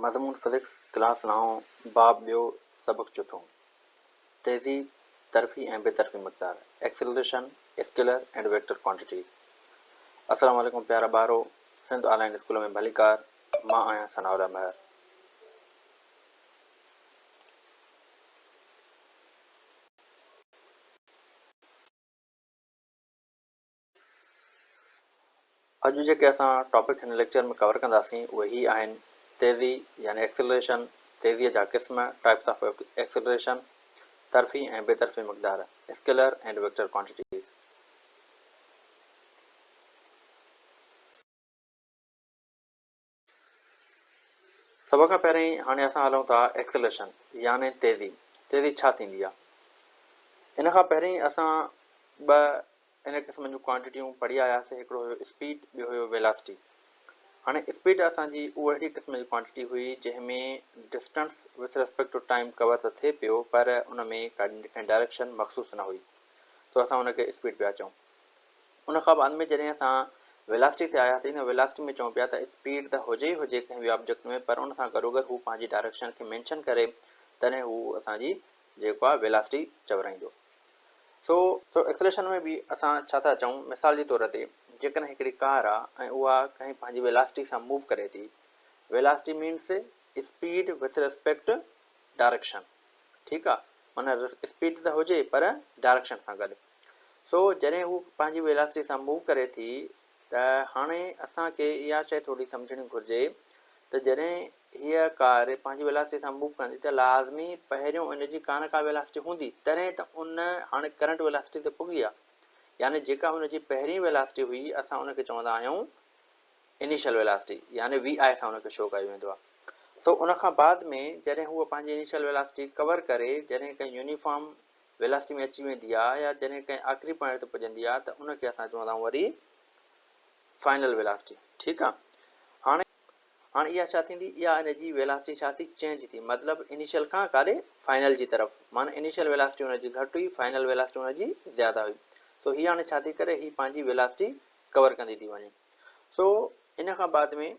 मज़मून physics class 9 बाब ॿियो सबक़ चौथों तेज़ी तरफ़ी ऐं बेतरफ़ी मक़दार acceleration scalar and vector quantities. अस्सलाम वालेकुम प्यारा ॿारो, सिंध ऑनलाइन स्कूल में भलीकार। मां आहियां सनाउल्ला महर। अॼु जेके असां टॉपिक हिन लेक्चर में कवर कंदासीं उहे ही आहिनि तेज़ी यानी एक्सेलरेशन, तेज़ीअ जा क़िस्म टाइप्स ऑफ एक्सेलरेशन, तरफ़ी ऐं बेतरफ़ी मक़दार स्केलर एंड वेक्टर क्वांटिटीज़। सभ खां पहिरीं हाणे असां हलूं था एक्सेलरेशन यानी तेज़ी छा थींदी आहे। इन खां पहिरीं असां ॿ इन क़िस्म जूं क्वांटिटियूं पढ़ी आयासीं। हिकिड़ो हुयो स्पीड, ॿियो हुयो वेलासिटी। हाणे स्पीड असांजी उहा अहिड़ी क़िस्म जी क्वांटिटी हुई जंहिंमें distance with respect to time cover त थिए पियो, पर उन में कंहिं डायरेक्शन मखसूस न हुई, तो असां उनखे स्पीड पिया चऊं। उन खां बाद में जॾहिं असां वेलासिटी ते आयासीं न, वेलासिटी में चऊं पिया त स्पीड त हुजे ई हुजे कंहिं बि ऑब्जेक्ट में, पर उन सां गॾोगॾु हू पंहिंजी डायरेक्शन खे मेंशन करे, तॾहिं हू असांजी जेको आहे वेलासिटी चवराईंदो। सो एक्सेलरेशन में भी असां छा था चऊं, मिसाल जे तौर ते जेकॾहिं हिकिड़ी कार आहे ऐं उहा कंहिं पंहिंजी वेलासिटी सां मूव करे थी, velocity means speed with respect direction, ठीकु आहे, माना स्पीड त हुजे पर डायरेक्शन सां गॾु। सो जॾहिं हू पंहिंजी वेलासिटी सां मूव करे थी, त हाणे असांखे इहा शइ थोरी सम्झणी घुरिजे त जॾहिं हीअ कार पंहिंजी वेलासिटी सां मूव कंदी त लाज़मी पहिरियों इनजी का न का वेलासिटी हूंदी, तॾहिं त उन हाणे करंट वेलासिटी ते पुगी आहे। यानी जेका हुनजी पहिरीं वेलासिटी हुई असां उनखे चवंदा आहियूं इनिशियल वेलासिटी, यानी VI सां उनखे शो कयो वेंदो आहे। सो उन खां बाद में जॾहिं हूअ पंहिंजी इनिशियल वेलासिटी कवर करे जॾहिं कंहिं यूनिफॉर्म वेलासिटी में अची वेंदी आहे या जॾहिं कंहिं आख़िरी पॉइंट ते पुॼंदी आहे, त उनखे असां चवंदा आहियूं वरी फाइनल वेलासिटी, ठीकु आहे। हाणे इहा छा थींदी, इहा इनजी वेलासिटी छा थी, चेंज थी, मतिलबु इनिशियल खां काॾे फाइनल जी तरफ़, माना इनिशियल वेलासिटी हुनजी घटि हुई, फाइनल वेलासिटी हुनजी ज़्यादा हुई। सो हीअ हाणे छा थी करे, हीअ पंहिंजी वेलासिटी कवर कंदी थी वञे। सो इन खां बाद में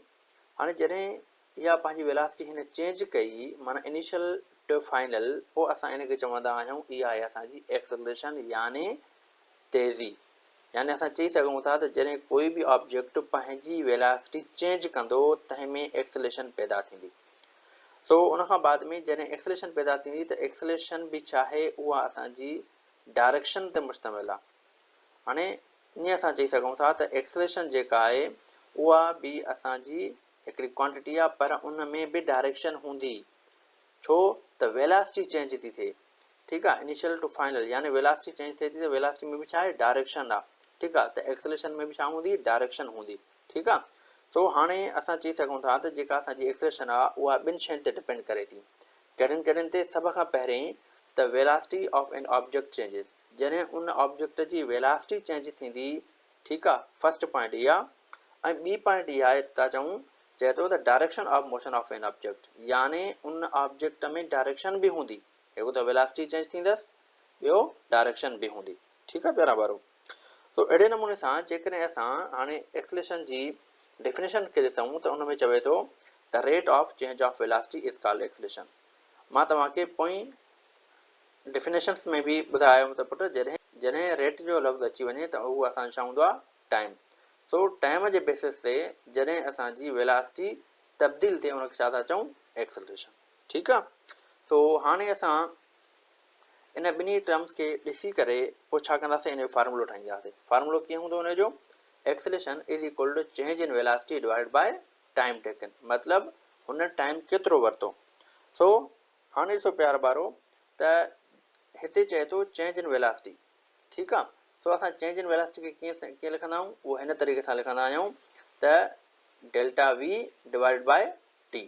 हाणे जॾहिं इहा पंहिंजी वेलासिटी हिन चेंज कई, माना इनिशियल टू फाइनल, पोइ असां इनखे चवंदा आहियूं इहा आहे असांजी एक्सेलरेशन यानी तेज़ी। यानी असां चई सघूं था त जॾहिं कोई बि ऑब्जेक्ट पंहिंजी वेलासिटी चेंज कंदो, तंहिं में एक्सेलरेशन पैदा थींदी। सो उन खां बाद में जॾहिं एक्सेलरेशन पैदा थींदी त एक्सेलरेशन बि छा आहे, उहा असांजी डायरेक्शन ते मुश्तमिल आहे। हाणे ईअं असां चई सघूं था त एक्सेलरेशन जेका आहे उहा बि असांजी हिकिड़ी क्वांटिटी आहे, पर उन में बि डायरेक्शन हूंदी, छो त वेलासिटी चेंज थी थिए, ठीकु आहे। इनिशियल टू फाइनल यानी वेलासिटी चेंज थिए थी, त वेलासिटी में बि छा आहे, डायरेक्शन आहे, ठीकु आहे। त एक्सेलरेशन में बि छा हूंदी, डायरेक्शन हूंदी, ठीकु आहे। सो हाणे असां चई सघूं था त जेका असांजी एक्सेलरेशन आहे उहा ॿिनि शयुनि ते डिपेंड करे थी। कहिड़ियुनि कहिड़ियुनि ते, सभ खां पहिरीं त velocity of an object changes, जॾहिं उन ऑब्जेक्ट जी वेलासिटी चेंज थींदी, ठीकु आहे, फर्स्ट पॉइंट इहा। ऐं ॿी पॉइंट इहा आहे, था चऊं, चए थो त direction of motion of an object, यानी उन ऑब्जेक्ट में डायरेक्शन बि हूंदी, हिकु त वेलासिटी चेंज थींदसि, ॿियो डायरेक्शन बि हूंदी, ठीकु आहे प्यारा ॿारो। सो अहिड़े नमूने सां जेकॾहिं असां हाणे एक्सेलरेशन जी डेफिनेशन खे ॾिसूं त उन में चवे थो the rate of change of velocity is called acceleration. मां तव्हांखे पोइ डेफिनेशन्स में बि ॿुधायो त पुटु जॾहिं रेट जो लफ़्ज़ अची वञे त उहो असां छा हूंदो आहे, टाइम। सो टाइम जे बेसिस ते जॾहिं असांजी वेलासिटी तब्दील थिए, उनखे छा था चऊं, एक्सेलरेशन, ठीकु आहे। सो हाणे असां इन ॿिन्ही टर्म्स खे ॾिसी करे पोइ छा कंदासीं, इन जो फार्मूलो ठाहींदासीं। फार्मूलो कीअं हूंदो हुनजो, acceleration is equal to change in velocity divide by time taken, मतिलबु हुन टाइम केतिरो वरितो। सो हाणे ॾिसो प्यार ॿारो, त हिते चए थो चेंज इन वेलासिटी, ठीकु आहे। सो असां चेंज इन वेलासिटी खे कीअं लिखंदा आहियूं, उहो हिन तरीक़े सां लिखंदा आहियूं त delta V divide by T,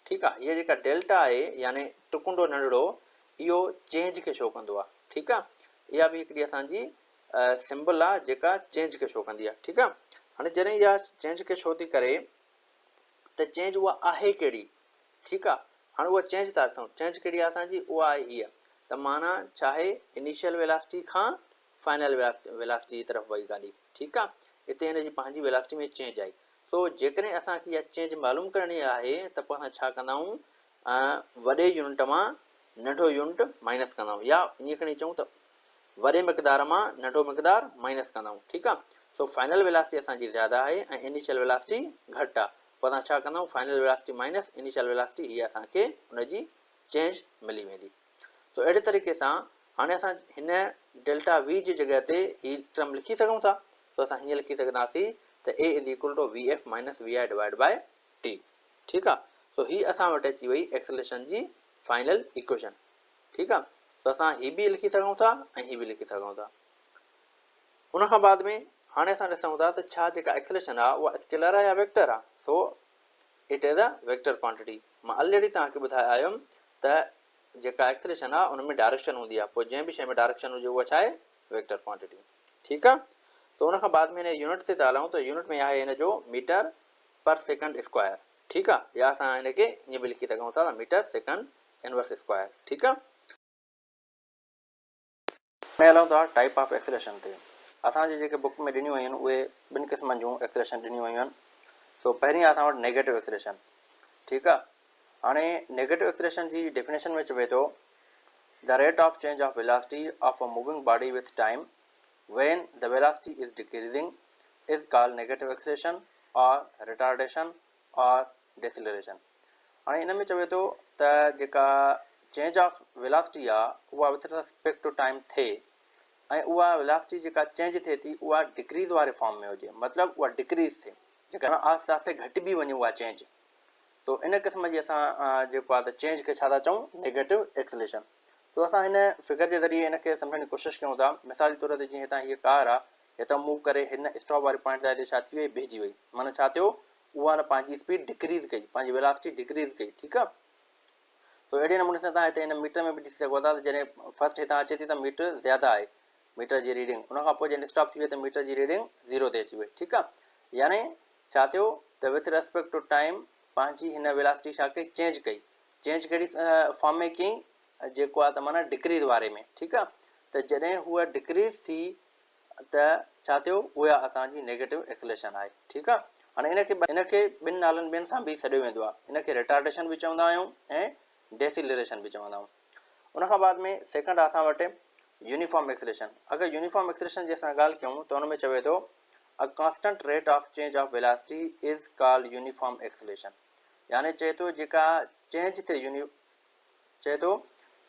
ठीकु आहे। हीअ जेका डेल्टा आहे यानी टुकुंडो नंढड़ो, इहो चेंज खे शो कंदो आहे, ठीकु आहे। इहा बि हिकिड़ी असांजी सिंबल आहे जेका चेंज खे शो कंदी आहे, ठीकु आहे। हाणे जॾहिं इहा चेंज खे शो थी करे, त चेंज उहा आहे कहिड़ी, ठीकु आहे। हाणे उहा चेंज था ॾिसूं, चेंज कहिड़ी आहे असांजी, उहा आहे हीअ, त माना छा आहे, इनिशियल वेलासिटी खां फाइनल वेलासिटी जी तरफ़ वई गाॾी, ठीकु आहे। हिते हिनजी पंहिंजी वेलासिटी में चेंज आई, सो जेकॾहिं असांखे इहा चेंज मालूम करणी आहे त पोइ असां छा कंदा आहियूं, वॾे यूनिट मां नंढो यूनिट माइनस कंदा आहियूं, या ईअं खणी चऊं त वॾे मक़दार मां नंढो मक़दार माइनस कंदा आहियूं। ठीकु आहे। सो फाइनल वेलासिटी असांजी ज़्यादा आहे ऐं इनिशियल वेलासिटी घटि आहे, पोइ असां छा कंदा आहियूं, final velocity minus initial velocity, हीअ असांखे हुनजी चेंज मिली वेंदी। सो अहिड़े तरीक़े सां हाणे असां हिन डेल्टा वी जी जॻह ते हीअ टर्म लिखी सघूं था। सो असां हीअं लिखी सघंदासीं त A is equal to V F minus V I divide by T. ठीकु आहे। सो हीअ असां वटि अची वई एक्सेलरेशन जी फाइनल इक्वेशन। ठीकु आहे। सो असां हीअ बि लिखी सघूं था ऐं हीअ बि लिखी सघूं था। उन खां बाद में हाणे असां ॾिसूं था त छा जेका एक्सेलरेशन आहे उहा स्केलर आहे या वेक्टर आहे। So it is a vector quantity. मां ऑलरेडी तव्हांखे ॿुधायो आयुमि त जेका एक्सेलरेशन आहे उन में डायरेक्शन हूंदी आहे, पोइ जंहिं बि शइ में डायरेक्शन हुजे उहा छा आहे, वेक्टर क्वांटिटी। ठीकु आहे। त उन खां बाद में हिन यूनिट ते था हलूं त यूनिट में आहे हिन जो मीटर पर सेकंड स्क्वायर। ठीकु आहे। या असां हिनखे ईअं बि लिखी सघूं था मीटर सेकंड इनवर्स स्क्वायर। ठीकु आहे। हाणे हलूं था टाइप ऑफ एक्सेलरेशन ते। असांजे जेके बुक में ॾिनियूं वयूं आहिनि उहे ॿिनि क़िस्मनि जूं एक्सेलरेशन ॾिनियूं वयूं आहिनि। सो पहिरीं असां वटि नेगेटिव एक्सेलरेशन। ठीकु आहे। हाणे नेगेटिव एक्सेलरेशन जी डेफिनेशन में चवे थो the rate of change of velocity of a moving body with time when the velocity is decreasing is called negative acceleration or retardation or deceleration। हाणे इन में चवे थो त जेका चेंज ऑफ वेलासिटी आहे उहा विथ रिस्पेक्ट टू टाइम थिए ऐं उहा वेलासिटी जेका चेंज थिए थी उहा डिक्रीज़ वारे फॉर्म में हुजे, मतिलबु उहा डिक्रीज़ थिए, जेका आस्ते आस्ते घटि बि वञे उहा चेंज। तो इन क़िस्म जी असां जेको आहे त चेंज खे छा था चऊं, नेगेटिव एक्सेलरेशन। तो असां हिन फिगर जे ज़रिए हिनखे सम्झण जी कोशिशि कयूं था। मिसाल जे तौर ते जीअं हितां हीअ कार आहे, हितां मूव करे हिन स्टॉप वारे पॉइंट ते छा थी वई, बिहजी वई, माना छा थियो, उहा न पंहिंजी स्पीड डिक्रीज़ कई, पंहिंजी वेलासिटी डिक्रीज़ कई। ठीकु आहे। तो अहिड़े नमूने सां तव्हां हिते हिन मीटर में बि ॾिसी सघो था त जॾहिं फर्स्ट हितां अचे थी त मीटर ज़्यादा आहे, मीटर जी रीडिंग, उनखां पोइ जॾहिं स्टॉप थी वई त मीटर जी रीडिंग 0 ते अची वई। ठीकु आहे। यानी छा थियो त विथ रेस्पेक्ट टू टाइम पंहिंजी हिन वेलासिटी छा कई, चेंज कई। चेंज कहिड़ी फॉर्म में कई, जेको आहे त माना डिक्रीज़ वारे में। ठीकु आहे। त जॾहिं हूअ डिक्रीज़ थी त छा थियो, उहा असांजी नेगेटिव एक्सेलरेशन आहे। ठीकु आहे। हाणे इनखे ॿिनि नालनि ॿियनि सां बि सॾियो वेंदो आहे। इनखे रिटार्डेशन बि चवंदा आहियूं ऐं डेसिलरेशन बि चवंदा आहियूं। उनखां बाद में सेकंड आहे असां वटि यूनिफॉर्म एक्सेलरेशन। अगरि यूनिफॉर्म एक्सेलरेशन जी असां ॻाल्हि कयूं त हुन में चवे थो a constant rate of change of velocity is called uniform acceleration. यानी चए थो जेका चेंज थिए चए थो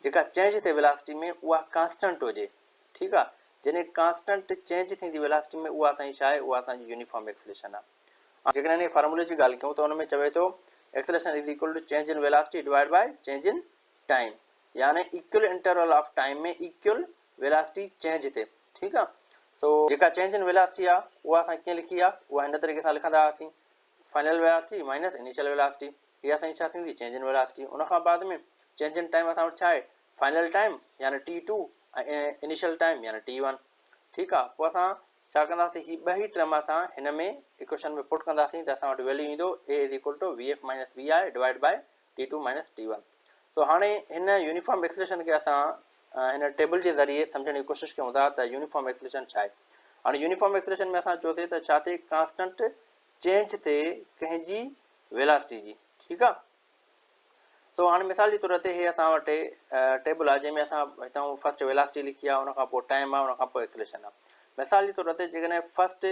जेका चेंज थिए वेलासिटी में उहा कांस्टेंट हुजे। ठीकु आहे। जॾहिं कांस्टेंट चेंज थींदी वेलासिटी में उहा असांजी छा आहे, उहा असांजी यूनिफॉर्म एक्सेलरेशन आहे। जेकॾहिं हिन फार्मूले जी ॻाल्हि कयूं त हुन में चवे थो acceleration is equal to change in velocity divide by change in time. यानी इक्वल इंटरवल ऑफ टाइम में इक्वल वेलासिटी चेंज थिए। ठीकु आहे। सो जेका चेंज इन वेलासिटी आहे उहा असां कीअं लिखी आहे, उहा हिन तरीक़े सां लिखंदा हुआसीं, final velocity minus initial velocity, इहा असांजी छा थींदी, चेंज इन वेलासिटी। उनखां बाद में चेंज इन टाइम असां वटि छा आहे, फाइनल टाइम यानी T2 ऐं इनिशियल टाइम यानी T1। ठीकु आहे। पोइ असां छा कंदासीं, ही ॿ ई टर्म असां हिन में इक्वेशन में पुट कंदासीं त असां वटि वैल्यू ईंदो A is equal to V F minus V I divide by T2 minus T1। So हाणे हिन यूनिफॉर्म एक्सेलरेशन खे असां हिन टेबल जे ज़रिए सम्झण जी कोशिशि कयूं था त यूनिफॉर्म एक्सेलरेशन छा आहे। हाणे यूनिफॉर्म एक्सेलरेशन में असां चयोसीं त छा थिए, कांस्टेंट चेंज थिए कंहिंजी वेलासिटी जी। ठीकु आहे। सो हाणे मिसाल जे तौर ते हे असां वटि टेबल आहे जंहिंमें असां हितां फर्स्ट वेलासिटी लिखी आहे, उनखां पोइ टाइम आहे, उनखां पोइ एक्सेलरेशन आहे। मिसाल जे तौर ते जेकॾहिं फर्स्ट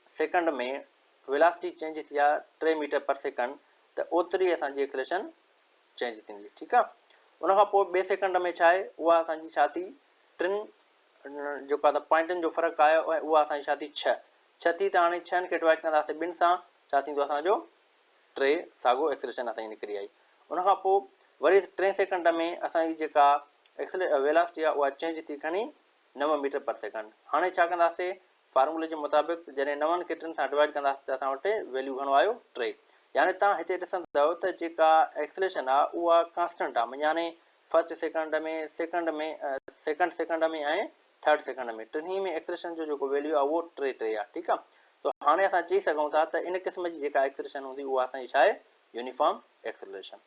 सेकंड में वेलासिटी चेंज थी आहे 3 मीटर पर सेकंड, त ओतिरी असांजी एक्सेलरेशन चेंज थींदी। ठीकु आहे। उनखां पोइ ॿिए सेकंड में छा आहे, उहा असांजी छा थी, टिनि जेको आहे त पॉइंटनि जो फ़र्क़ु आयो ऐं उहा असांजी छा थी, 6 थी। त हाणे 6 खे डिवाइड कंदासीं 2 सां, छा थींदो असांजो 3 साॻियो एक्सेलरेशन असांजी निकिरी आई। उनखां पोइ वरी 3 सेकंड में असांजी जेका वेलासिटी आहे उहा चेंज थी खणी 9 मीटर पर सेकंड। हाणे छा कंदासीं, फार्मूले जे मुताबिक़ जॾहिं 9 खे 3 सां डिवाइड कंदासीं त असां वटि वैल्यू घणो आयो, 3। यानी तव्हां हिते ॾिसंदव त जेका एक्सेलरेशन आहे उहा कांस्टेंट आहे, यानी फर्स्ट सेकंड में सेकंड में ऐं थर्ड सेकंड में टिन्ही में एक्सेलरेशन जो जेको वैल्यू आहे उहो 3 आहे। ठीकु आहे। तो हाणे असां चई सघूं था त इन क़िस्म जी जेका एक्सेलरेशन हूंदी उहा असांजी छा आहे, यूनिफॉर्म एक्सेलरेशन।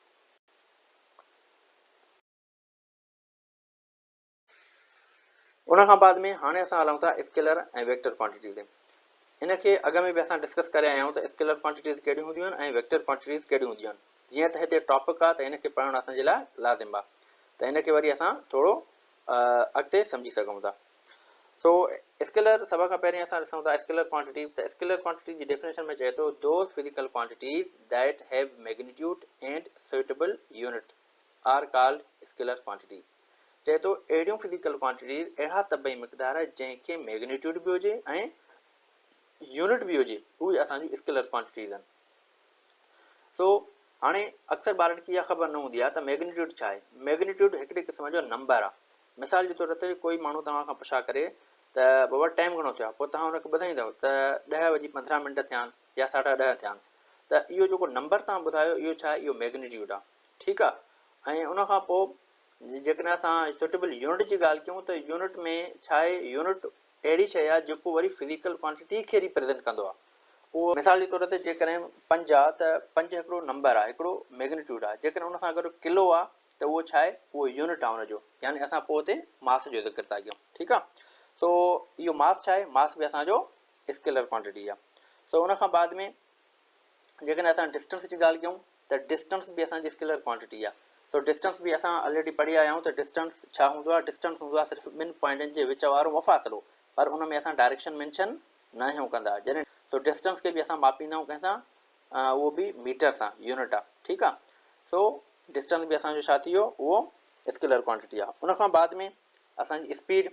उनखां बाद में हाणे असां हलूं था स्केलर ऐं वेक्टर क्वांटिटी ते। इनखे अॻ में बि असां डिस्कस करे आया आहियूं त स्केलर क्वांटिटीज़ कहिड़ियूं हूंदियूं आहिनि ऐं वेक्टर क्वांटिटीज़ कहिड़ियूं हूंदियूं आहिनि। जीअं त हिते टॉपिक आहे त इनखे पढ़णु असांजे लाइ लाज़िम आहे, त इनखे वरी असां थोरो अॻिते सम्झी सघूं था। सो स्केलर सभ खां पहिरीं असां ॾिसूं था स्केलर क्वांटिटी। त स्केलर क्वांटिटी जी डेफिनेशन में चए थो those physical quantities that have magnitude and suitable unit are called scalar quantity. चए थो अहिड़ियूं फिजिकल क्वांटिटीज़, अहिड़ा तबई मिक़दार जंहिंखे मैग्नीट्यूड बि हुजे ऐं यूनिट बि हुजे, उहे असांजी स्केलर क्वांटिटीज़ आहिनि। सो हाणे अक्सर ॿारनि खे इहा ख़बर न हूंदी आहे त मैग्नीट्यूड छा आहे। मैग्नीट्यूड हिकिड़े क़िस्म जो नंबर आहे। मिसाल जे तौर ते कोई माण्हू तव्हां खां पुछा करे त बाबा टाइम घणो थियो आहे, पोइ तव्हां हुनखे ॿुधाईंदव त 10:15 थिया आहिनि या 10:30 थिया आहिनि। त इहो जेको नंबर तव्हां ॿुधायो इहो छा आहे, इहो मैग्नीट्यूड आहे, ठीकु आहे। ऐं उनखां पोइ जेकॾहिं असां सुटेबल यूनिट जी ॻाल्हि कयूं त यूनिट में छा आहे, यूनिट अहिड़ी शइ आहे जेको वरी फिजिकल क्वांटिटी खे रिप्रेज़ेंट कंदो आहे। उहो मिसाल जे तौर ते जेकॾहिं 5 आहे त 5 हिकिड़ो नंबर आहे, हिकिड़ो मैग्नीट्यूड आहे। जेकॾहिं उन सां गॾु किलो आहे त उहो छा आहे, उहो यूनिट आहे हुनजो, यानी असां पोइ हुते मास जो ज़िक्र था कयूं, ठीकु आहे। सो इहो मास छा आहे, मास बि असांजो स्केलर क्वांटिटी आहे। सो उन खां बाद में जेकॾहिं असां डिस्टेंस जी ॻाल्हि कयूं त डिस्टेंस बि असांजी स्केलर क्वांटिटी आहे। सो डिस्टेंस बि असां ऑलरेडी पढ़ी आया आहियूं त डिस्टेंस छा हूंदो आहे। डिस्टेंस हूंदो आहे सिर्फ़ु ॿिनि पॉइंटनि जे विच वारो मुफ़ासिलो, पर उन में असां डायरेक्शन मेंशन न आहियूं कंदा। जॾहिं सो डिस्टेंस खे बि असां मापींदा आहियूं कंहिंसां, उहो बि मीटर सां, यूनिट आहे, ठीकु आहे। सो डिस्टेंस बि असांजो छा थी वियो, उहो स्केलर क्वांटिटी आहे। उन खां बाद में असांजी स्पीड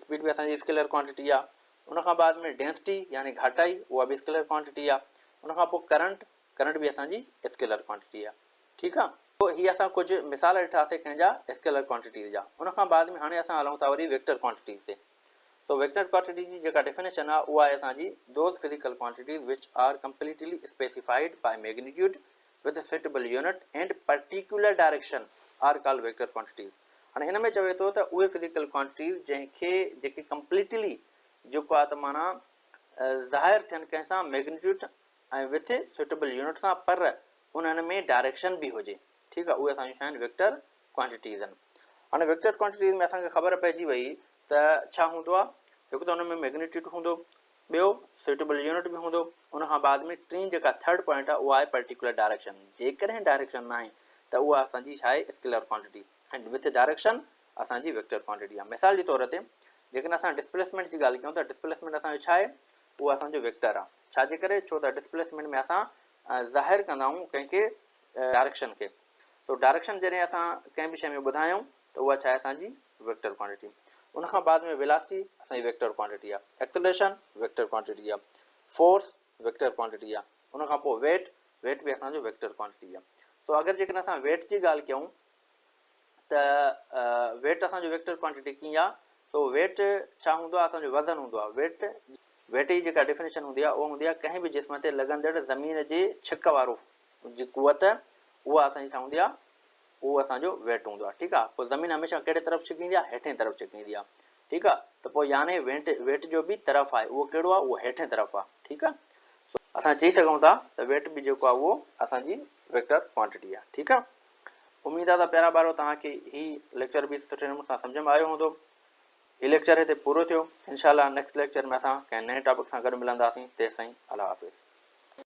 बि असांजी स्केलर क्वांटिटी आहे। उन खां बाद में डेंसिटी यानी घाटाई, उहा बि स्केलर क्वांटिटी आहे। उन खां पोइ करंट बि असांजी स्केलर क्वांटिटी आहे, ठीकु आहे। पोइ हीअ असां कुझु मिसाल ॾिठासीं कंहिंजा स्केलर क्वांटिटीज़ जा। उन खां बाद में हाणे असां हलूं था वरी वेक्टर क्वांटिटीज़ ते। सो वेक्टर क्वांटिटी जी जेका डेफिनेशन आहे उहा आहे असांजी those physical quantities which are completely specified by magnitude with suitable unit and particular direction are called vector quantities. हाणे इन में चवे थो त उहे फिजिकल क्वांटिटीज़ जेके कंप्लीटली जेको आहे त माना ज़ाहिर थियनि कंहिंसां मैग्नीट्यूड ऐं विथ सुटेबल यूनिट सां, पर उन्हनि में डायरेक्शन बि हुजे, ठीकु आहे। उहे असांजूं छा आहिनि, वेक्टर क्वांटिटीज़ आहिनि। हाणे वेक्टर क्वांटिटीज़ में असांखे ख़बर पइजी वई त छा हूंदो आहे। हिकु त हुन में मैग्नीट्यूड हूंदो, ॿियो सुटेबल यूनिट बि हूंदो। उन खां बाद में टीं जेका थर्ड पॉइंट आहे उहा आहे पर्टिकुलर डायरेक्शन। जेकॾहिं डायरेक्शन न आहे त उहा असांजी छा आहे, स्केलर क्वांटिटी, ऐं विथ डायरेक्शन असांजी वेक्टर क्वांटिटी आहे। मिसाल जे तौर ते जेकॾहिं असां डिस्प्लेसमेंट जी ॻाल्हि कयूं त डिस्प्लेसमेंट असांजो छा आहे, उहो असांजो वेक्टर आहे। छाजे करे, छो त डिस्प्लेसमेंट में असां ज़ाहिर कंदा आहियूं कंहिंखे डायरेक्शन खे। तो डायरेक्शन जॾहिं असां कंहिं बि शइ में ॿुधायूं त उहा छा आहे, असांजी वेक्टर क्वांटिटी। उन खां बाद में वेलोसिटी असांजी वेक्टर क्वांटिटी आहे। एक्सेलरेशन वेक्टर क्वांटिटी आहे। फोर्स वेक्टर क्वांटिटी आहे। उन खां पोइ वेट बि असांजो वेक्टर क्वांटिटी आहे। सो अगरि जेकॾहिं असां वेट जी ॻाल्हि कयूं त वेट असांजो वेक्टर क्वांटिटी कीअं आहे। सो वेट छा हूंदो आहे, असांजो वज़न हूंदो आहे। वेट जी जेका डेफिनेशन हूंदी आहे उहा हूंदी आहे कंहिं बि जिस्म ते लॻंदड़ ज़मीन जे छिक वारो जी कुवत, उहा असांजी छा हूंदी आहे, उहो असांजो वेट हूंदो आहे, ठीकु आहे। पोइ ज़मीन हमेशह कहिड़े तरफ़ छिकींदी आहे, हेठे तरफ़ छिकींदी आहे, ठीकु आहे। त पोइ यानी वेट जो बि तरफ़ आहे, उहो कहिड़ो आहे, उहो हेठे तरफ़ आहे, ठीकु आहे। असां चई सघूं था त वेट बि जेको आहे उहो असांजी वेक्टर क्वांटिटी आहे, ठीकु आहे। उमेद आहे त प्यारा ॿारो तव्हांखे हीउ लेक्चर बि सुठे नमूने सां सम्झ में आयो हूंदो। हीउ लेक्चर हिते पूरो थियो। इंशाअल्लाह नेक्स्ट लेक्चर में असां कंहिं नए टॉपिक सां गॾु मिलंदासीं। तेसिताईं अल्लाह हाफ़िज़।